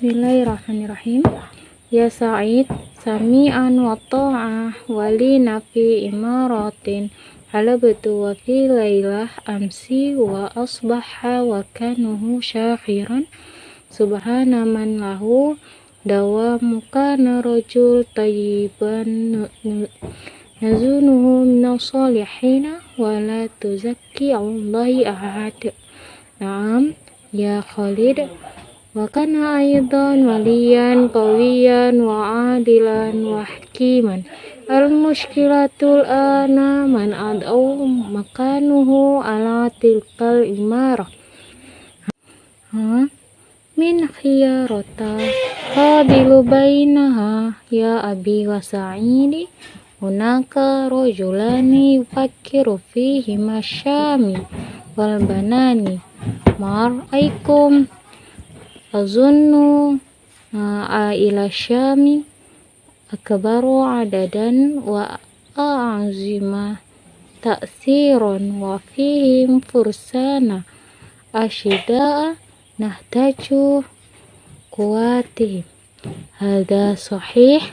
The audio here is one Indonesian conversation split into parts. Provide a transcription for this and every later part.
Bismillahirrahmanirrahim. Ya Sa'id, sami'an wa ta'ah walina fi imaratin halabtu wa fi laylah amsi wa asbaha wa kanuhu syahiran subhana man lahu dawamu kana rajul tayyiban nazunuhu minas solihina wa la tuzakki Allahi ahad. Naam ya Khalid, wa kana aidan waliyan qawiyan wa adilan wa hakiman. Al-mushkilatul ana man ad'u makanuhu ala tilkal imarah min khiyarata qabilu bainaha ya abi wa sa'idi hunaka rajulani yufakkiru fihi masyami wal banani mar'aikum azunnu ila syami akbaru adadan wa a'zima ta'thiran wa fihim fursana asyida'a nahtaju kuwatihim. Hada sahih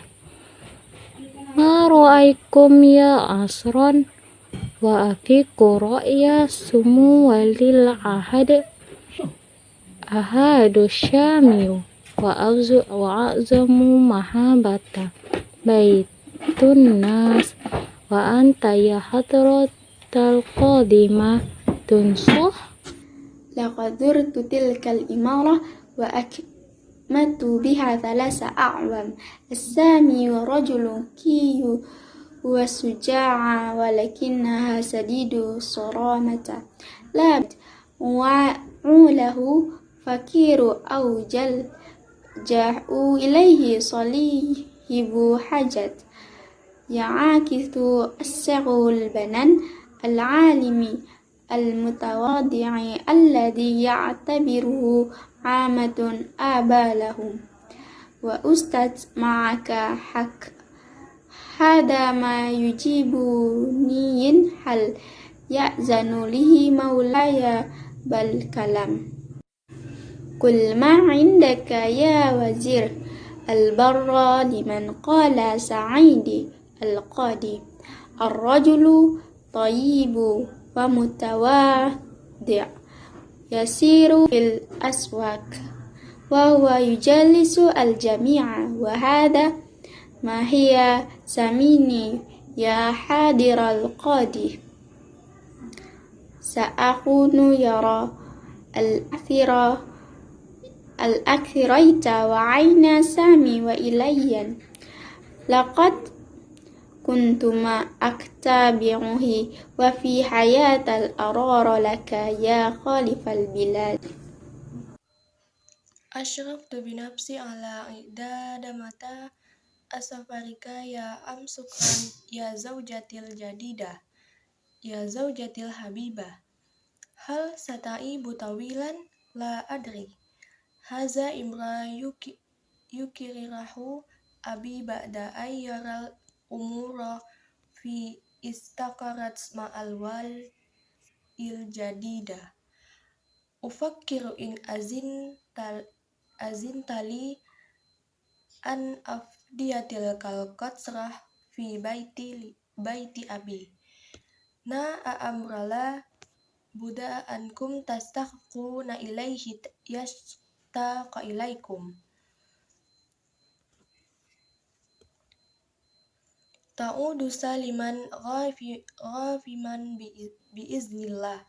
ma ra'aikum ya asran wa afiqu ra'ya sumu walil ahadu syami wa a'zamu mahabata baitun nas wa anta ya hadratal qadima tunsuh. Laqad zurtu tilkal imarah wa akmatu biha thalasa a'wam. As-sami wa rajulun kiyu wa suja'a walakinnaha sadidu saramata la wa'ulahu fakiru au ja'u ilaihi salihibu hajat ya'akithu as-saghul banan al-alimi al-mutawadi'i alladhi ya'tabiruhu amatun abalahum wa ustaz ma'aka hak hada ma yujibuniyin hal ya'zanu lihi maulaya bal kalam kul ma indaka ya wazir al-barra liman qala sa'idi al-qadi ar-rajulu tayyibu wa mutawadi' yasiru fil aswaq wa huwa yujallisu al-jami'a wa hadha ma hiya samini ya hadiral qadi sa'akunu yara al-akhiraita wa aina sami wa ilayyan laqad kuntuma aktabi'uhi wa fi hayatal arara laka ya khalifal bilad. Ashraftu binafsi ala idada mata asafarika ya amsukan ya zawjatil jadidah ya zawjatil habibah hal satai butawilan la adri haza imra yukirirahu abi ba'da ayyaral umura fi istaqarat ma'al wal il jadidah ufakkiru in azin tali an afdiyatil kalqatsrah fi baiti abi na a'amrala buda ankum tastakhuna ilaihi yastaqa ilaikum ta'udu saliman ghafiman biiznillah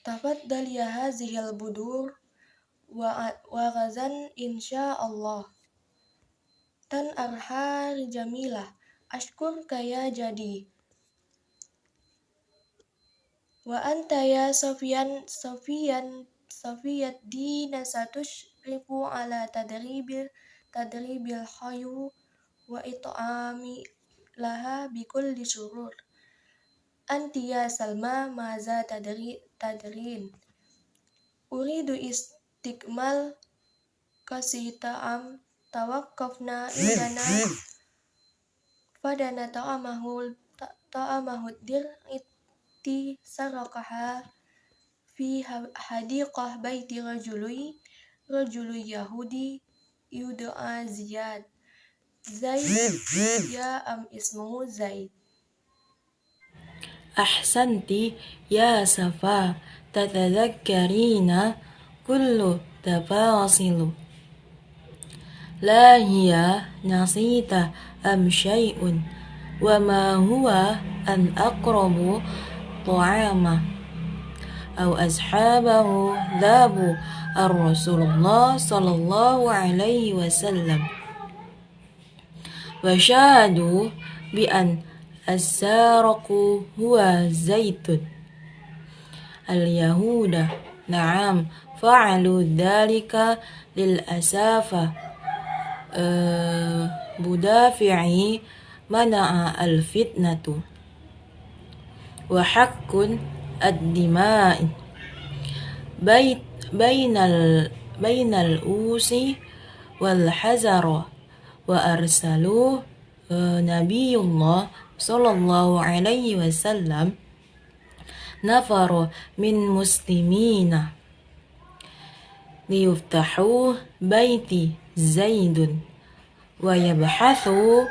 tafaddal ya hazihil budur wa ghazan insyaallah tan arhar jamilah ashkur kaya jadi wa anta ya safiyat dina satushrifu ala tadribil khayu wa it'ami laha bikulli surur anti ya Salma maza tadrin uridu istiqmal kasita'am tawaqqafna indana fadana ta'amahu dir'iti sarakaha fi hadiqah baiti rajului rajulu Yahudi yud'a Ziyad. Zaid ya am ismuhu Zaid. Ahsanti ya Safa, tatadhakkarina kullu tafasilu. La hiya nasita am syai'un, wa ma huwa an aqrabu ta'ama aw ashabahu dhabu ar-Rasulullah sallallahu alaihi wasallam wa syahadu bi an as-saraku huwa zaitun al-yahuda na'am fa'alu dhalika lil asafa budafi'i mana'a al-fitnatu wa haqqun ad-dima'i bainal usi wal hazara wa arsalu nabiyullah sallallahu alaihi wasallam nafara min muslimina liyuftahu baiti zaidun wa yabhathu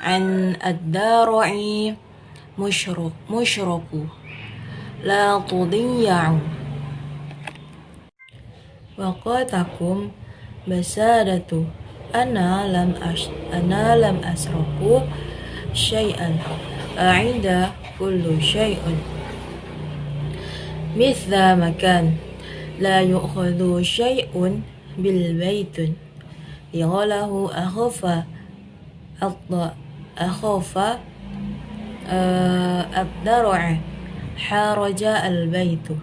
an ad-dara'i mushraku la tudiya'u wa qatakum basadatu ana lam asraku syai'an a'ida kullu syai'un mithla makan la yu'khadhu syai'un bil baitun lighalahu akhafa ad-dar'a haraja al-baitu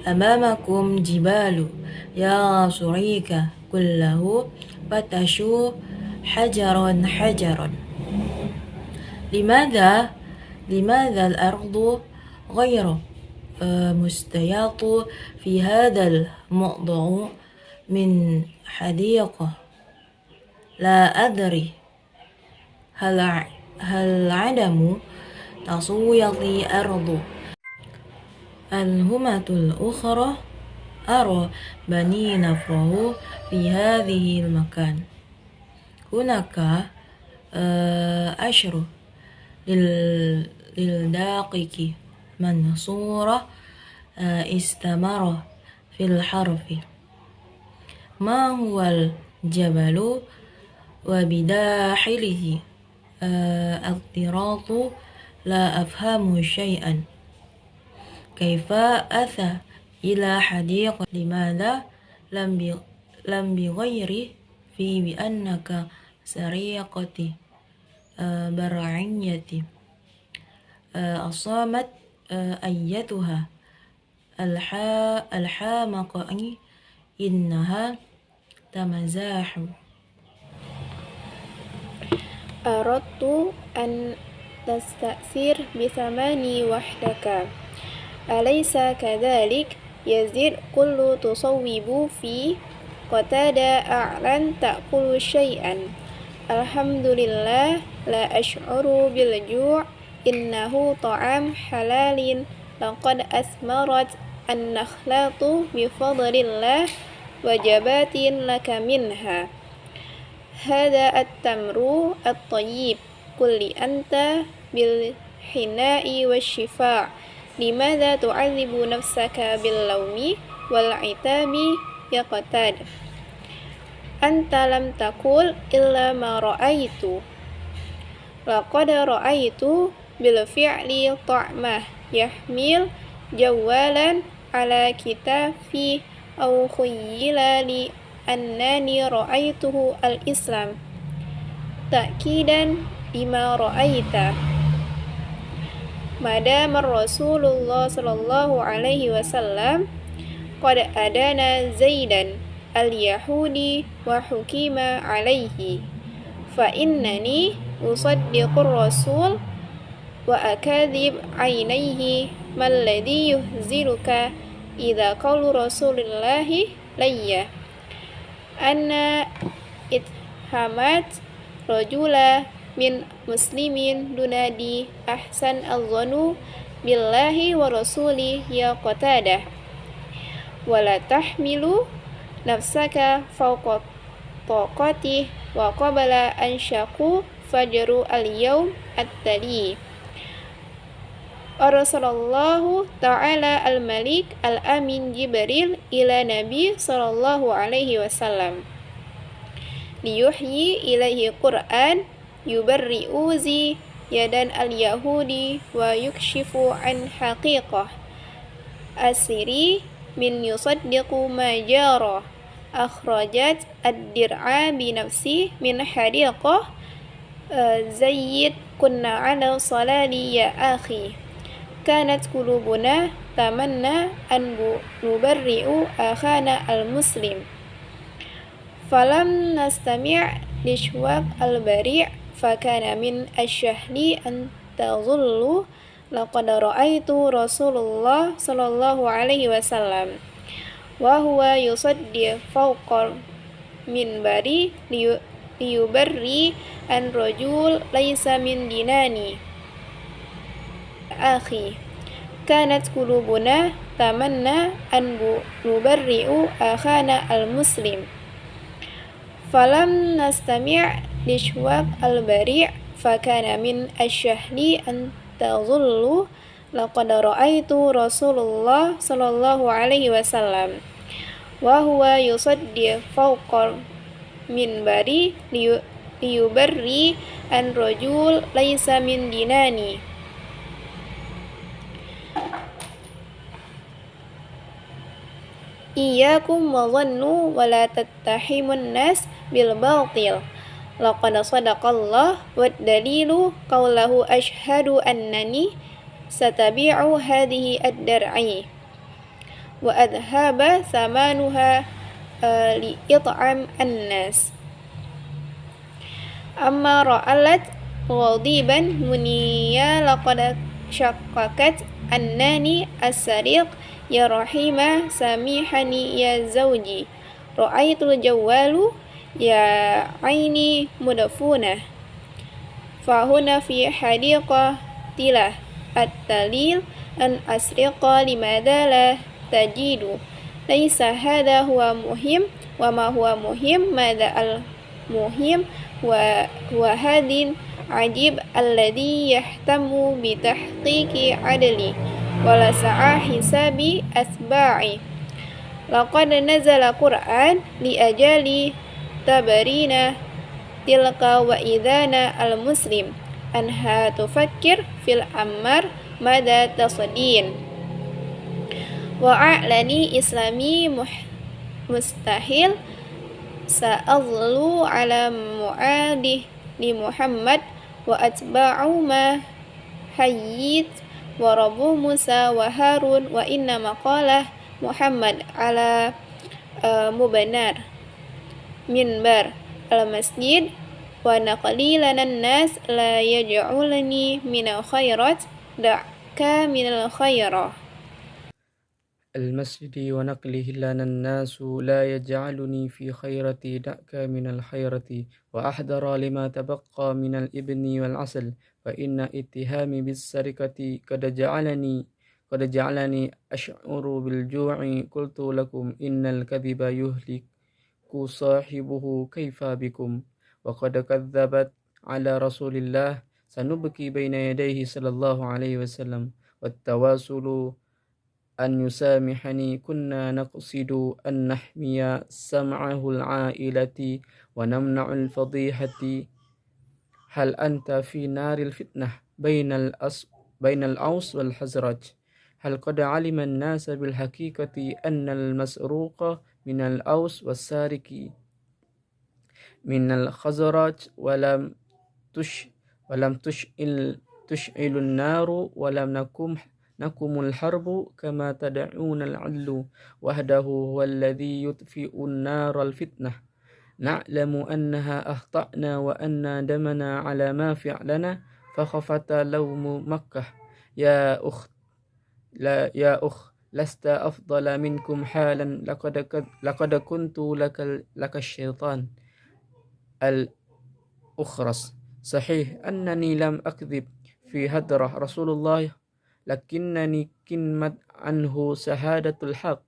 amamakum jibalu ya surika kullahu fatashu hajaran limadha al-ardu ghayra mustayatu fi hadha al-mu'dhu min hadiqah la adri hal adamu taswiyati ardu al-humatul ukhra ara bani nafrahu fi hadhihi al-makan hunaka ashru lil daqiqi mansura istamara fil harfi ma huwal jabalu wa bidahilihi al-tiratu la afhamu syai'an kaifa atha ila hadiqah limadha lam bighayri fi bi annaka sariqati bar'iyati asamat ayyatuha alhamaqi innaha tamazahu. Aradtu an tasta'sir bithamani wahdaka alaysa kadhalik yazid kullu tusawwibu fi qatada a'lan ta'kulu syai'an alhamdulillah la ash'uru bil ju' innahu ta'am halalin laqad asmarat an-nakhlatu bi fadlillah wajabatin laka minha hadha at-tamru at-tayyib kulli anta bil hina'i wasyifa' limadha tu'adzibu nafsaka bil lawmi wal 'itabi ya Qatada anta lam taqul illa ma ra'aitu laqad ra'aitu bil fi'li ta'mah yahmil jawalan ala kitafi aw khuyyila li annani ra'aituhu al-islam ta'kidan lima ra'aita madama Rasulullah sallallahu alaihi wasallam qad adana Zaidan al-Yahudi wa hukima alaihi fa innani usaddiqur rasul wa akadhib ainaihi malladhi yuhziruka idza qawlu rasulillahi layya anna ithamat rajula min muslimin dunadi ahsan al-dhanu billahi wa rasuli ya Qatadah wala tahmilu nafsaka fawqa taqatih wa qabla an syaqu fajru al-yawm at-tali. Arsalallahu ta'ala al-malik al-amin Jibril ila Nabi sallallahu alaihi wasallam liyuhyi ilaihi Qur'an yubarri'u zi yadan al-yahudi wa yukshifu an haqiqah asiri min yusaddiqu ma jara akhrajat ad-dir'a bi nafsi min hadiqah zayyid kunna ala salali ya akhi kanat qulubuna tamanna an nubarri'u akhana al-muslim falam nastami' lishwaq al-bari' fakana min asyahli an tazullu laqad ra'aitu Rasulullah sallallahu alaihi wasallam wa huwa yusaddi fawqa minbari liyubarri an rajul laysa min dinani akhi kanat qulubuna tamanna an nubarri'u akhana al-muslim falam nastami' lishwaq al-bari' fakana min asyahli an tazullu laqad ra'aitu Rasulullah sallallahu alaihi wasallam wa huwa yusaddi fawqa minbari liyubarri an rajul laysa min dinani iyyakum wa dhannu wa la tattahimun nas bil batil laqad sadaqallah wa dalilu qawlahu ashhadu annani satabi'u hadhihi ad-dar'i wa adhaba thamanuha li it'am an-nas amma ra'alat ghadiban muniya laqad syakkakat annani as-sariq ya rahima samihani ya zawji ra'aitul jawalu ya aini mudafuna fahuna fi hadiqah tilah at-talil an asriqa limadha la tajidu laysa hadha huwa muhim wa ma huwa muhim madha al-muhim wa hadin ajib alladhi yahtamu bi tahqiqi adli wala sa'a hisabi asba'i laqad nazala Qur'an li ajali tabarina tilka wa idhana al-muslim anha tufakkir fil ammar mada tasdin wa a'lani islami mustahil sa'adlu ala mu'adih li Muhammad wa atba'u ma hayyit wa Rabbu Musa wa Harun wa inna maqalah Muhammad ala mubanar minbar al-masjid wa naqlilan nas la yaj'ulani minal khairat da'ka minal khairah المسجد ونقله لنا الناس لا يجعلني في خيرتي دعك من الخيرة وأحضر لما تبقى من الإبن والعسل فإن اتهامي بالسرقة قد جعلني أشعر بالجوع قلت لكم إن الكذب يهلك صاحبه كيف بكم وقد كذبت على رسول الله سنبكي بين يديه صلى الله عليه وسلم والتواصل أن يسامحني كنا نقصد أن نحمي سمعه العائلة ونمنع الفضيحة هل أنت في نار الفتنة بين الأوس والحزرج هل قد علم الناس بالحقيقة أن المسروق من الأوس والسارق من الخزرج ولم تشعل النار ولم نكم الحرب كما تدعون العدل وحده هو الذي يطفئ النار الفتنة نعلم أنها أخطأنا وأن دمنا على ما فعلنا فخفت لوم مكة يا أخ لست أفضل منكم حالا لقد كنت لك الشيطان الأخرس صحيح أنني لم أكذب في هدره رسول الله لكنني كنمت عنه شهادة الحق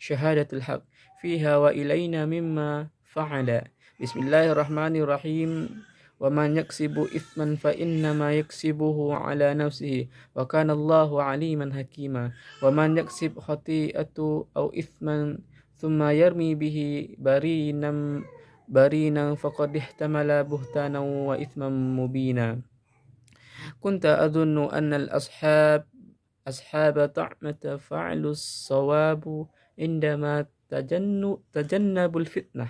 شهادة الحق فيها وإلينا مما فعل. بسم الله الرحمن الرحيم. ومن يكسب إثما فإنما يكسبه على نفسه وكان الله عليما حكيما. ومن يكسب خطيئة أو إثما ثم يرمي به برينا فقد احتمل بهتانا وإثما مبينا. كنت أظن أن أصحاب طعمة فعلوا الصواب عندما تجنبوا الفتنة.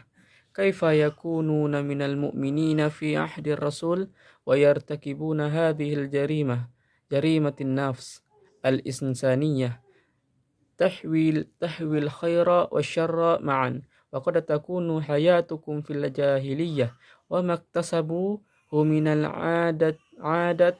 كيف يكونون من المؤمنين في عهد الرسول ويرتكبون هذه الجريمة، جريمة النفس الإنسانية تحوي الخير والشر معا، وقد تكون حياتكم في الجاهلية وما اكتسبوه من العادات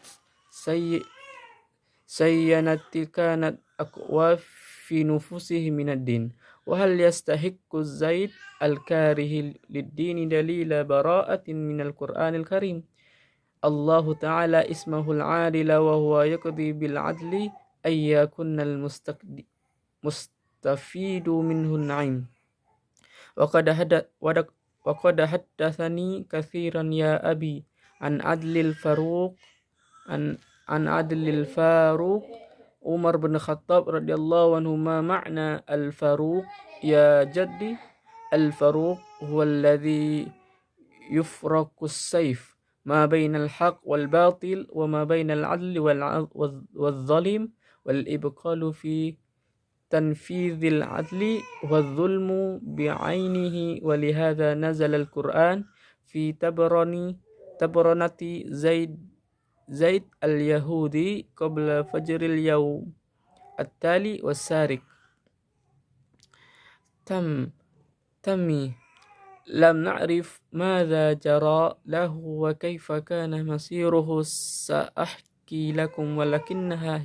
سيئة كانت أقوى في نفوسهم من الدين. وهل يستحق الزيد الكاره للدين دليل براءة من القرآن الكريم؟ الله تعالى اسمه العادل وهو يقضي بالعدل أن يكون المستفيد منه النعيم. وقد حدثني كثيرا يا أبي عن عدل الفاروق عمر بن الخطاب رضي الله عنه. ما معنى الفاروق يا جدي؟ الفاروق هو الذي يفرق السيف ما بين الحق والباطل وما بين العدل والظلم والإبقال في تنفيذ العدل والظلم بعينه. ولهذا نزل القرآن في تبرنة زيد اليهودي قبل فجر اليوم التالي والسارق. تمي لم نعرف ماذا جرى له وكيف كان مصيره. سأحكي لكم ولكنها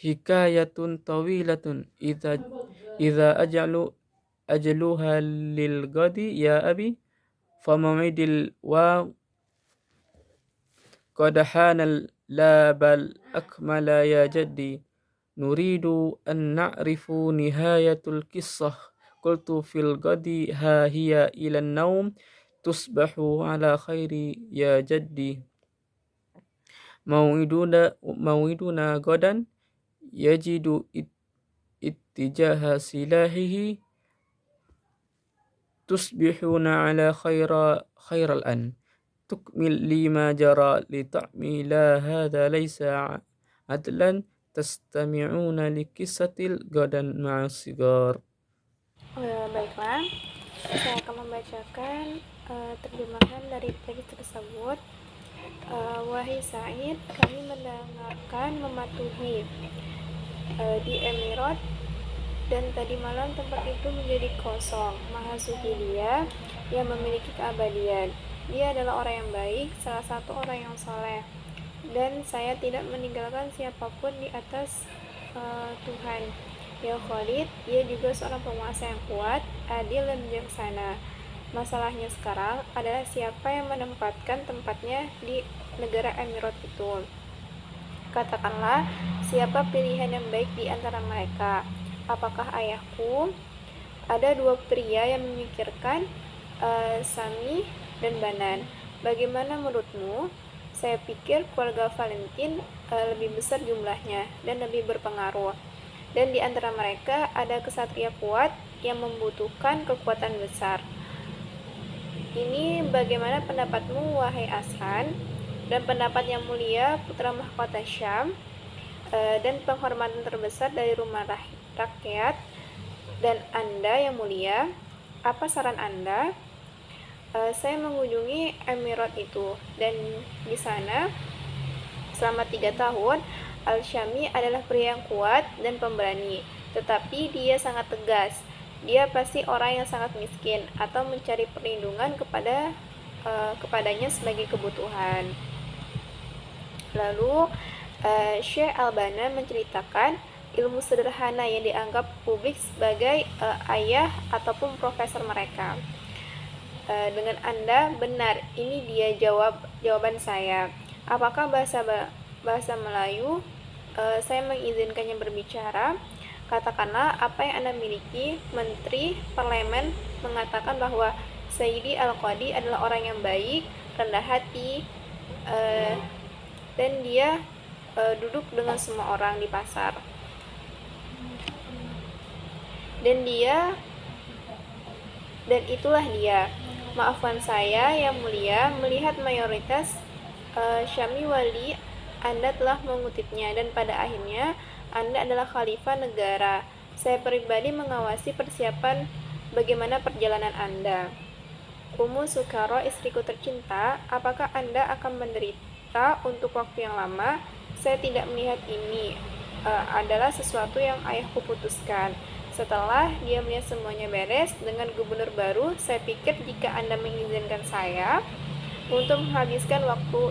حكاية طويلة إذا أجلها للغد يا أبي. فموعد الواو قد حان لا بل أكمل يا جدي. نريد أن نعرف نهاية القصة. قلت في الغد ها هي إلى النوم. تصبح على خير يا جدي. موعدنا غدا. يجد اتجاه سلاحه. تصبحون على خير الآن. تكمل لي ما جرى لطعمي لا هذا ليس عدلا. تستمعون لقصة غدا مع الصغار. Baiklah, saya akan membacakan terjemahan dari teks tersebut. Wahai Said, kami mendengarkan mematuhi di Emirat, dan tadi malam tempat itu menjadi kosong. Maha suci Dia yang memiliki keabadian. Dia adalah orang yang baik, salah satu orang yang soleh, dan saya tidak meninggalkan siapapun di atas Tuhan. Ya Khalid, dia juga seorang penguasa yang kuat, adil dan bijaksana. Masalahnya sekarang adalah siapa yang menempatkan tempatnya di negara Emirat itu. Katakanlah, siapa pilihan yang baik di antara mereka? Apakah ayahku? Ada dua pria yang memikirkan, Sami dan Banan. Bagaimana menurutmu? Saya pikir keluarga Valentin lebih besar jumlahnya dan lebih berpengaruh. Dan di antara mereka ada kesatria kuat yang membutuhkan kekuatan besar. Ini bagaimana pendapatmu, wahai Ashan? Dan pendapat yang mulia, putra mahkota Syam, dan penghormatan terbesar dari rumah rakyat. Dan Anda yang mulia, apa saran Anda? Saya mengunjungi Emirat itu, dan di sana selama 3 tahun. Al-Syami adalah pria yang kuat dan pemberani, tetapi dia sangat tegas. Dia pasti orang yang sangat miskin atau mencari perlindungan kepadanya sebagai kebutuhan. Lalu Syekh Al-Bana menceritakan ilmu sederhana yang dianggap publik sebagai ayah ataupun profesor mereka. Dengan Anda benar, ini dia jawaban saya. Apakah bahasa Melayu? Saya mengizinkannya berbicara. Katakanlah apa yang Anda miliki. Menteri Parlemen mengatakan bahwa Sayyidi Al-Qadi adalah orang yang baik, rendah hati, dan dia duduk dengan semua orang di pasar. Dan itulah dia. Maafkan saya yang mulia, melihat mayoritas Syami wali Anda telah mengutipnya, dan pada akhirnya Anda adalah khalifah negara. Saya pribadi mengawasi persiapan bagaimana perjalanan Anda. Ummu Sukaro, istriku tercinta, apakah Anda akan menderita untuk waktu yang lama? Saya tidak melihat ini adalah sesuatu yang ayahku putuskan. Setelah dia melihat semuanya beres dengan gubernur baru, saya pikir jika Anda mengizinkan saya untuk menghabiskan waktu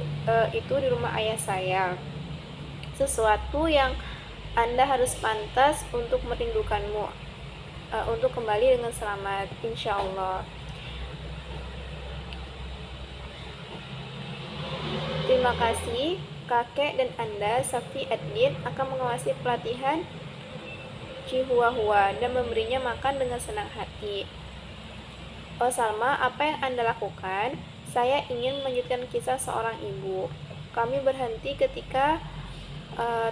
itu di rumah ayah saya, sesuatu yang Anda harus pantas untuk merindukanmu, untuk kembali dengan selamat, insya Allah. Terima kasih. Kakek dan Anda, Safi ad-Din, akan mengawasi pelatihan Chihuahua dan memberinya makan dengan senang hati. Oh Salma, apa yang Anda lakukan? Saya ingin melanjutkan kisah seorang ibu. Kami berhenti ketika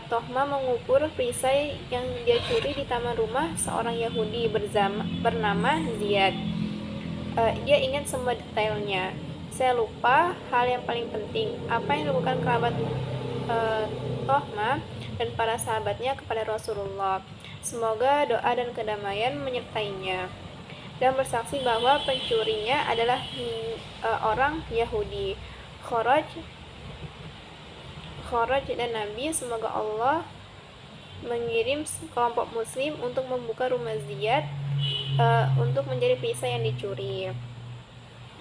Tohma mengukur perisai yang dia curi di taman rumah seorang Yahudi bernama Ziyad. Dia ingat semua detailnya. Saya lupa hal yang paling penting, apa yang dilakukan kerabat Tohma dan para sahabatnya kepada Rasulullah. Semoga doa dan kedamaian menyertainya. Dan bersaksi bahwa pencurinya adalah orang Yahudi. Kharaj dan Nabi, semoga Allah mengirim kelompok muslim untuk membuka rumah Ziyad untuk mencari perisai yang dicuri.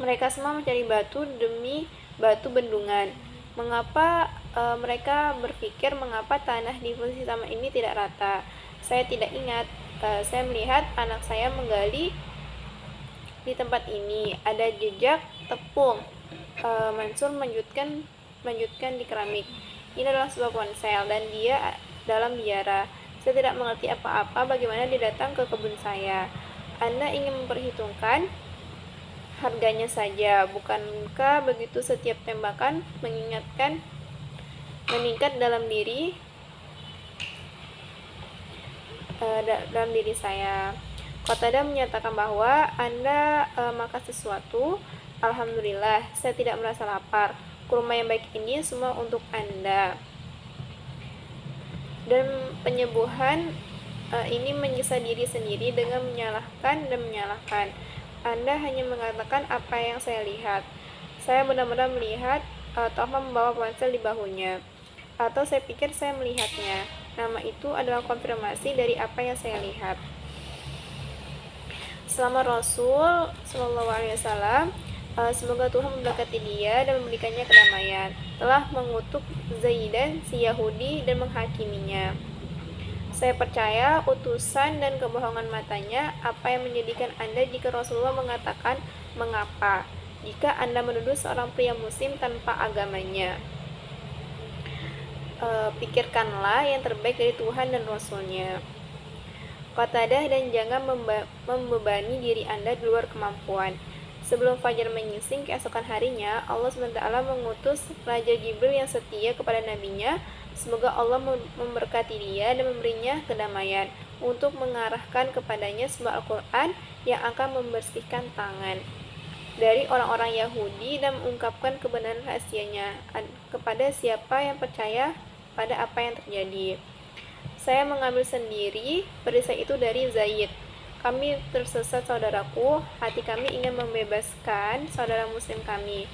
Mereka semua mencari batu demi batu bendungan. Mengapa mereka berpikir mengapa tanah di posisi taman ini tidak rata? Saya tidak ingat. Saya melihat anak saya menggali di tempat ini. Ada jejak tepung. Mansur melanjutkan di keramik. Ini adalah sebuah ponsel dan dia dalam biara. Saya tidak mengerti apa-apa bagaimana dia datang ke kebun saya. Anda ingin memperhitungkan harganya saja, bukankah begitu setiap tembakan meningkat dalam diri saya. Qatadah menyatakan bahwa Anda makan sesuatu. Alhamdulillah, saya tidak merasa lapar. Kurma yang baik ini semua untuk Anda. Dan penyembuhan ini menyiksa diri sendiri dengan menyalahkan. Anda hanya mengatakan apa yang saya lihat. Saya benar-benar melihat Tohma membawa ponsel di bahunya. Atau saya pikir saya melihatnya. Nama itu adalah konfirmasi dari apa yang saya lihat. Selama Rasul SAW, semoga Tuhan memberkati dia dan memberikannya kedamaian, telah mengutuk Zaidan si Yahudi dan menghakiminya. Saya percaya utusan dan kebohongan matanya. Apa yang menjadikan Anda jika Rasulullah mengatakan mengapa? Jika Anda menuduh seorang pria muslim tanpa agamanya, pikirkanlah yang terbaik dari Tuhan dan Rasulnya. Qatadah, dan jangan membebani diri Anda di luar kemampuan. Sebelum fajar menyingsing keesokan harinya, Allah SWT mengutus Raja Jibril yang setia kepada nabinya. Semoga Allah memberkati dia dan memberinya kedamaian untuk mengarahkan kepadanya sebuah Al-Quran yang akan membersihkan tangan dari orang-orang Yahudi dan mengungkapkan kebenaran rahasianya kepada siapa yang percaya pada apa yang terjadi. Saya mengambil sendiri perisai itu dari Zaid. Kami tersesat saudaraku, hati kami ingin membebaskan saudara muslim kami.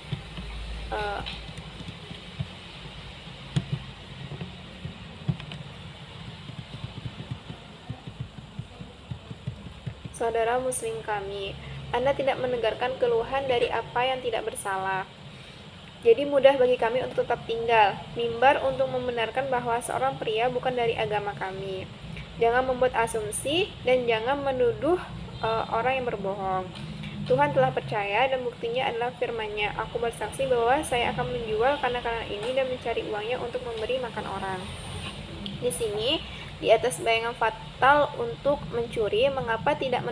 Saudara muslim kami, Anda tidak mendengarkan keluhan dari apa yang tidak bersalah. Jadi mudah bagi kami untuk tetap tinggal, mimbar untuk membenarkan bahwa seorang pria bukan dari agama kami. Jangan membuat asumsi dan jangan menuduh orang yang berbohong. Tuhan telah percaya dan buktinya adalah firman-Nya. Aku bersaksi bahwa saya akan menjual kanak-kanak ini dan mencari uangnya untuk memberi makan orang. Di sini di atas bayangan fatal untuk mencuri, mengapa tidak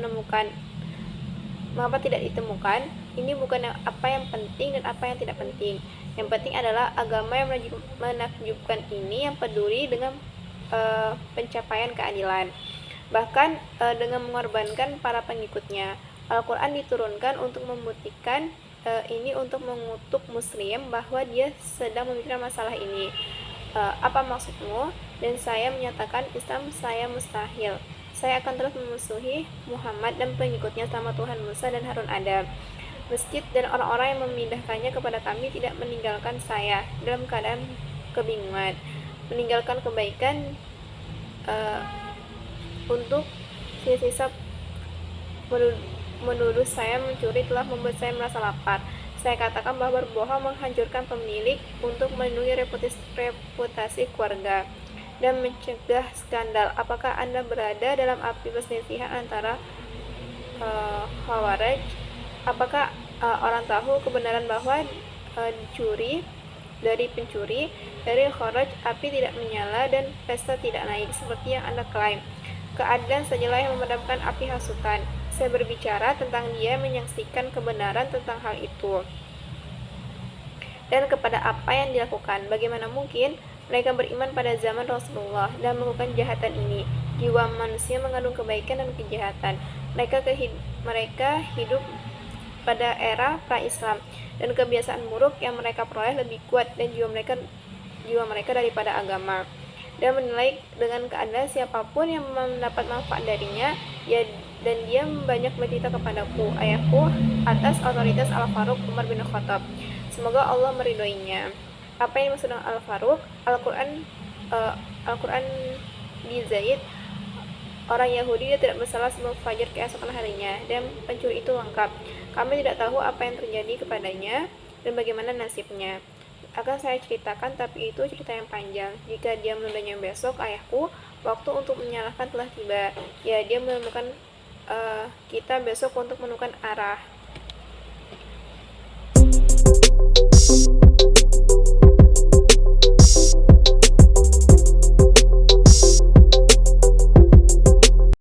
ditemukan? Ini bukan apa yang penting dan apa yang tidak penting. Yang penting adalah agama yang menakjubkan ini yang peduli dengan pencapaian keadilan, bahkan dengan mengorbankan para pengikutnya. Al-Quran diturunkan untuk membuktikan ini, untuk mengutuk muslim bahwa dia sedang memikirkan masalah ini. Apa maksudmu? Dan saya menyatakan Islam saya mustahil. Saya akan terus memusuhi Muhammad dan pengikutnya selama Tuhan Musa dan Harun ada. Masjid dan orang-orang yang memindahkannya kepada kami tidak meninggalkan saya dalam keadaan kebingungan, meninggalkan kebaikan untuk sisa menuduh saya mencuri telah membuat saya merasa lapar. Saya katakan bahwa berbohong menghancurkan pemilik untuk melindungi reputasi keluarga dan mencegah skandal. Apakah Anda berada dalam api perselisihan antara Khawarij? Apakah orang tahu kebenaran bahwa dicuri dari pencuri? Dari Khawarij api tidak menyala dan pesta tidak naik seperti yang Anda klaim. Keadaan sajalah yang memadamkan api hasutan. Saya berbicara tentang dia menyaksikan kebenaran tentang hal itu dan kepada apa yang dilakukan. Bagaimana mungkin mereka beriman pada zaman Rasulullah dan melakukan kejahatan ini? Jiwa manusia mengandung kebaikan dan kejahatan. Mereka hidup pada era pra-Islam dan kebiasaan buruk yang mereka peroleh lebih kuat dan jiwa mereka daripada agama, dan menilai dengan keadaan siapapun yang mendapat manfaat darinya, dan dia banyak bercerita kepadaku, ayahku, atas otoritas Al-Faruq Umar bin Khattab. Semoga Allah meridhoinya. Apa yang dimaksud dengan Al-Faruq? Al-Quran di Zaid, orang Yahudi, dia tidak bersalah sebelum fajar keesokan harinya, dan pencuri itu lengkap. Kami tidak tahu apa yang terjadi kepadanya dan bagaimana nasibnya. Akan saya ceritakan, tapi itu cerita yang panjang. Jika dia menundanya besok, ayahku, waktu untuk menyalahkan telah tiba. Ya, dia menemukan kita besok untuk menemukan arah.